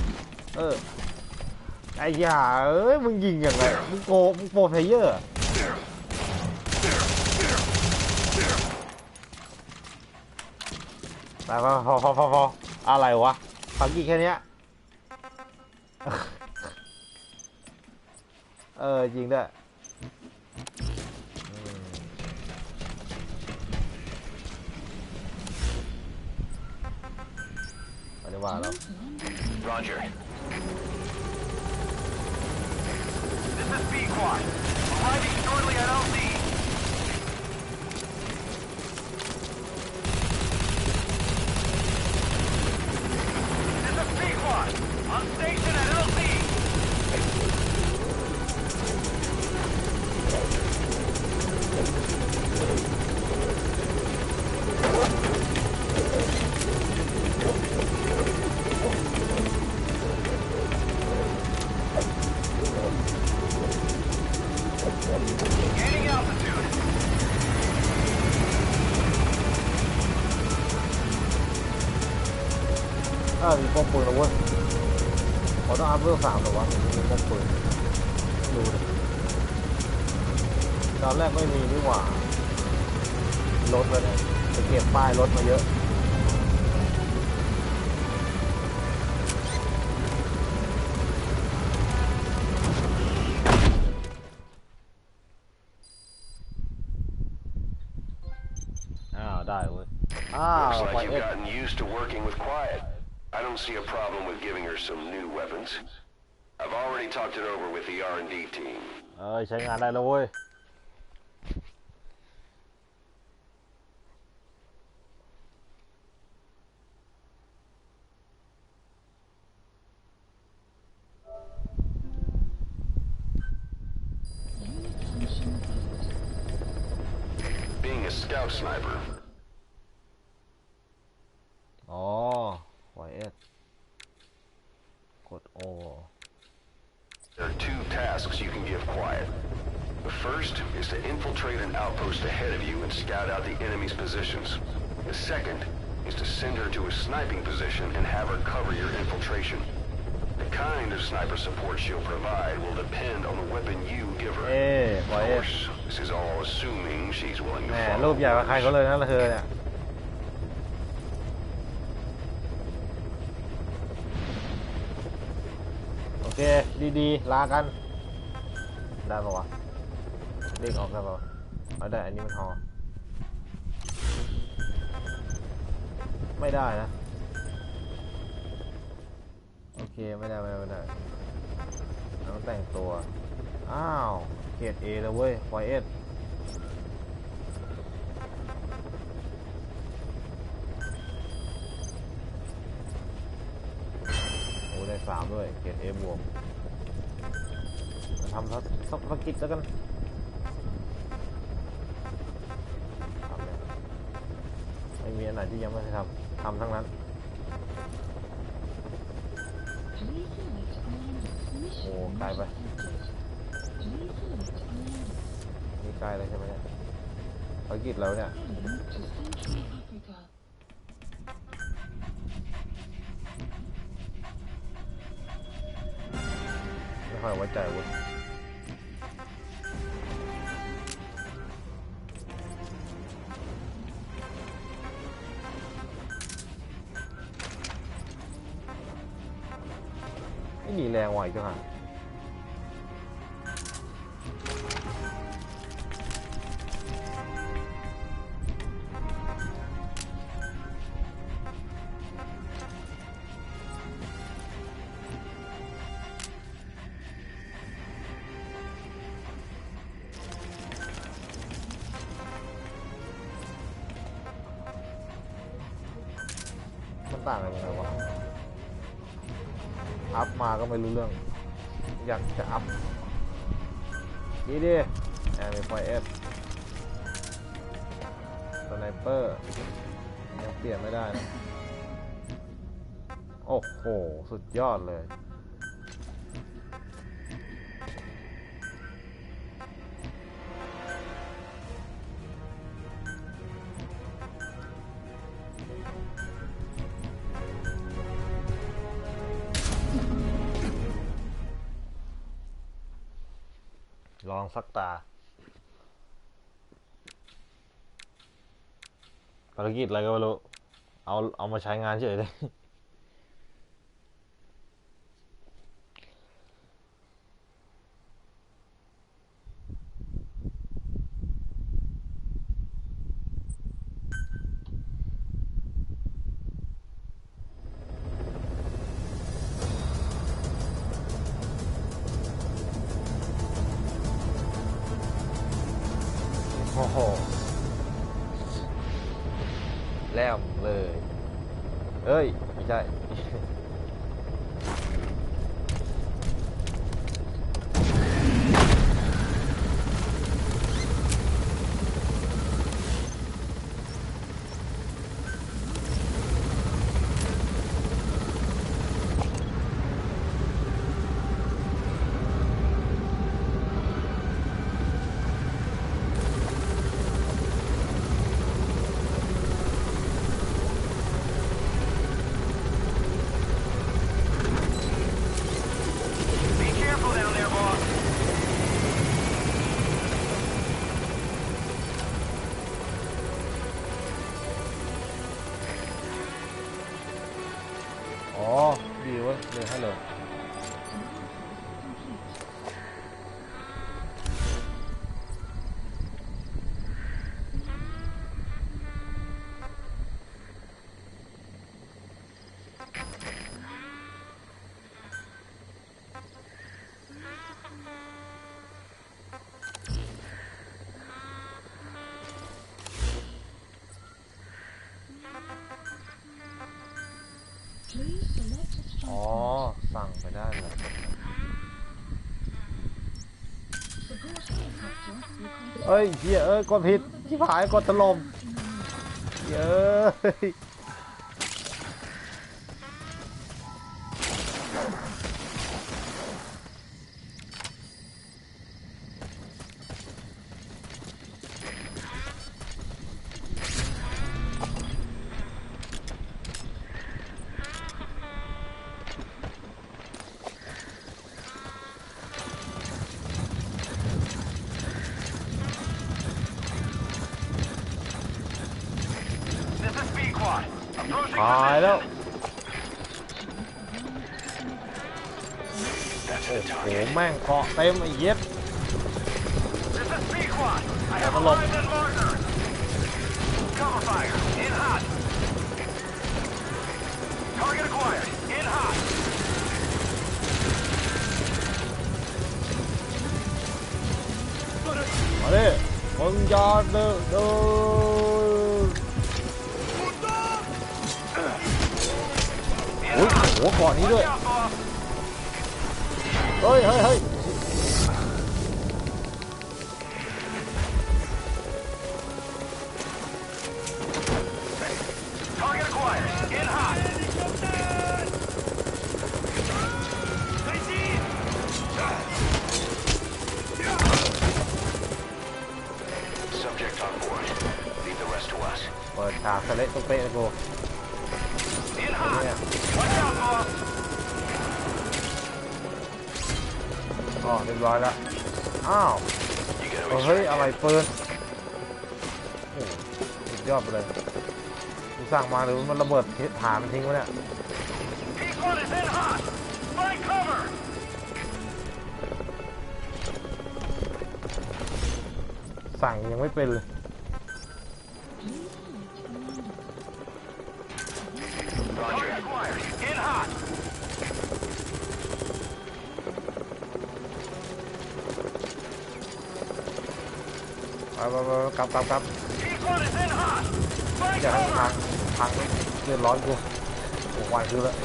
ไอ้ห่าเอ้ยมึงยิงยังไงมึงโปรเพลเยอร์ แต่พออะไรวะภารกิจแค่เนี้ยจริงด้วยไม่ได้ว่าแล้ว Roger. This is B-Quad. Arriving shortly at LZ. This is B-Quad. On station at LZ. Gaining altitude. มีป้อมปืนแล้วเว้ยเขาต้องอัพเวล3หรอวะมีป้อมปืนดูดิตอนแรกไม่มีนี่หว่ารถแล้วเนี่ยไปเก็บป้ายรถมาเยอะได้เว้ยLooks like you've gotten used to working with Quiet. I don't see a problem with giving her some new weapons. I've already talked it over with the R&D team. ใช้งานได้แล้วเว้ยBeing a scout sniper. กด O. There are two tasks you can give Quiet. The first is to infiltrate an outpost ahead of you and scout out the enemy's positions. The second is to send her to a sniping position and have her cover your infiltration. The kind of sniper support she'll provide will depend on the weapon you give her. Of course, this is all assuming she's willing to follow. รูปใหญ่กว่าใครเขาเลยนะเธอเนี่ยโอเคดีๆลากันได้ปะวะเด้งออกได้ปะเอาได้อันนี้มันหอไม่ได้นะโอเคไม่ได้ต้องแต่งตัวอ้าวเกรด A แล้วเว้ยไวเอสโอ้ได้3ด้วยเกรด A บวกทำสักภารกิจแล้วกันไม่มีอันไหนที่ยังไม่ได้ทำทั้งนั้นโอ้ไกลไปนี่ไกลเลยใช่ไหมเนี่ยภารกิจแล้วเนี่ยไม่ค่อยไว้ใจเว้ยไม่หนีแรงไหวจังอ่ะมันต่างกันยังไงวะอัพมาก็ไม่รู้เรื่องอยากจะอัพนี่ดิมีไฟเอฟสไนเปอร์ยังเปลี่ยนไม่ได้นะโอ้โหสุดยอดเลยลองสักตาภารกิจอะไรก็ไม่รู้ เอามาใช้งานเฉยเลย โอ้โหแล้วเลยเอ้ยไม่ใช่ Be careful down there, boss. อ๋อดีเว้ยเลยให้เลย อ๋อสั่งไปได้เลยเอ้ยเหี้ยกดผิดที่ผายกดถล่มเย้ยหายแล้วโอ้โหแม่งเกาะเต็มไอ้เย็ดแต่ตลบมาดิมึงอย่าเดินอุ้ยโหก่อนนี้ด้วยเฮ้ยเปิดฉากสเละตุ๊กเป๊ะเลยกูเนี่ยอ๋อเรียบร้อยแล้วอ้าวเฮ้ยอะไรปืนโอ้สุดยอดไปเลยกูสั่งมาหรือมันระเบิดฐานมันทิ้งไว้เนี่ยสั่งยังไม่เป็นเลยกลับอย่าให้พังเดือดร้อนกูโอ้วันคือแล้ว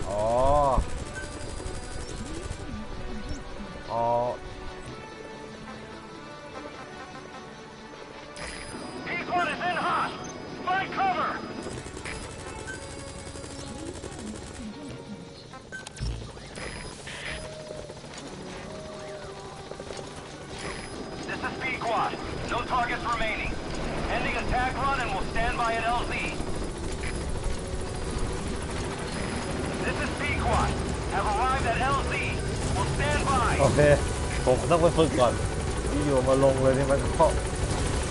อ๋ออ๋อ P1 is in hot. Find cover. This is P-Quad. No targets remaining. Ending attack run and we'll stand by at LZ. This is P-Quad. Have arrived at LZ. We'll stand by. โอเคผมต้องไปฝึกก่อนที่อยู่มาลงเลยนี่มันก็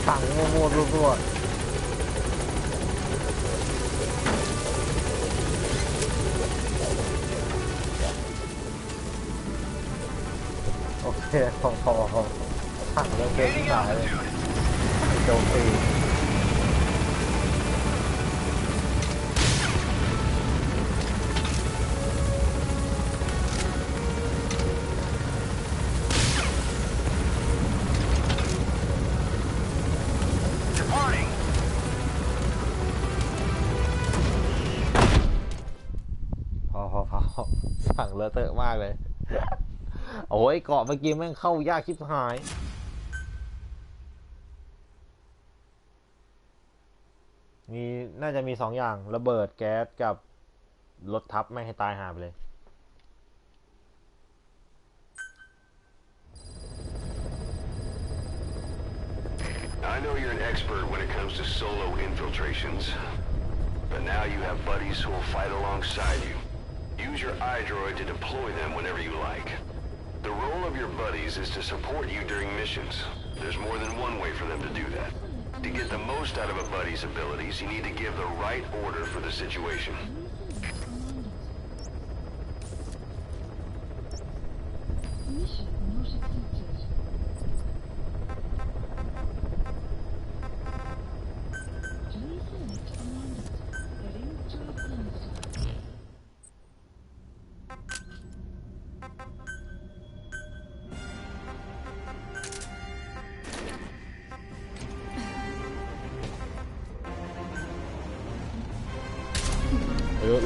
สั่งมั่วๆรั่วๆโอเคพอสั่งเรื่องเกินที่หายเลยโจมตี Departing. พอสั่งเลอะเทอะมากเลย โอ้ยเกาะเมื่อกี้แม่งเข้ายากชิบหายมีน่าจะมี2 อย่างระเบิดแก๊สกับรถทับไม่ให้ตายหาไปเลย I know you're an expert when it comes to solo infiltrations, but now you have buddies who will fight alongside you. Use your iDroid to deploy them whenever you like. The role of your buddies is to support you during missions. There's more than one way for them to do that. To get the most out of a buddy's abilities, you need to give the right order for the situation.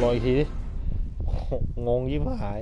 รออีกทีดิงงยิ่งหาย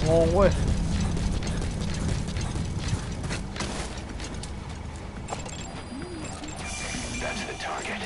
งงเว้ย That's the target.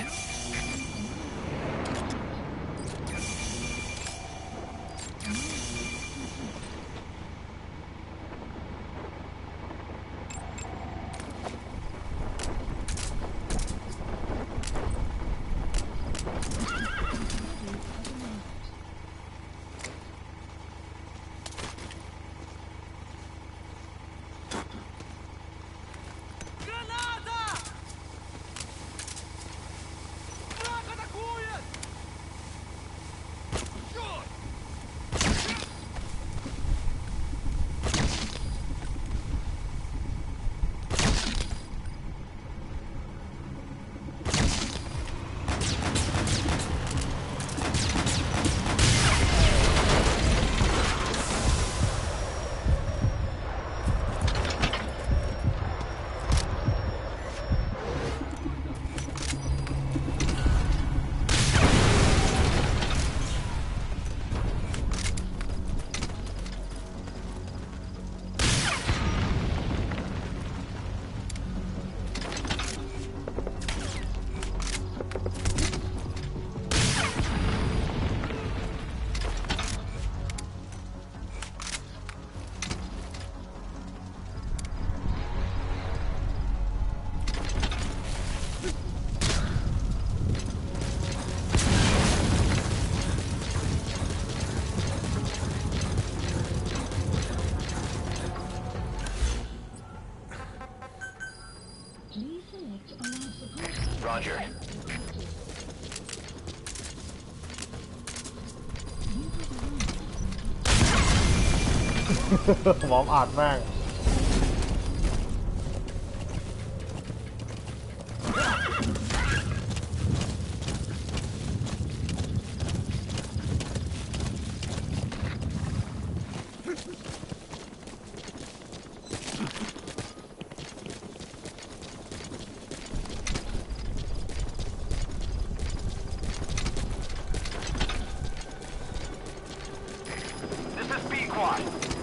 หมอมอาดแม่ง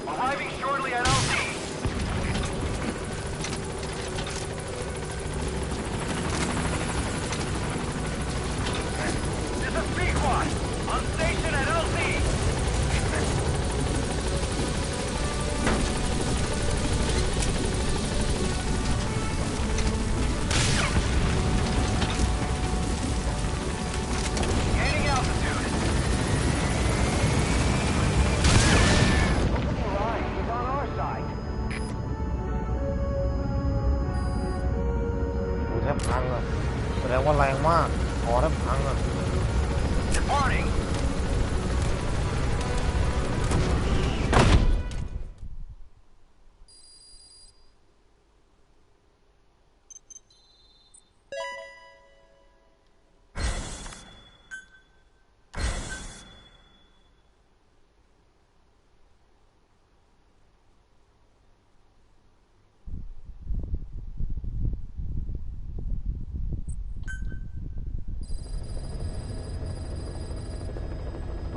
Arriving shortly at LZ. This is Pequod. On station at LZ. Gaining altitude. He's on our side. โอ้แทบพังอ่ะแสดงว่าแรงมากคอแทบพังอ่ะ Departing.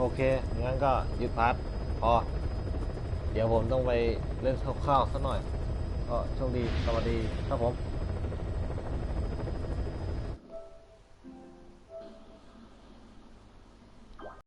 โอเคงั้นก็ยึดพาร์ทพอเดี๋ยวผมต้องไปเล่นคร่าวๆสักหน่อยก็โชคดีสวัสดีครับผม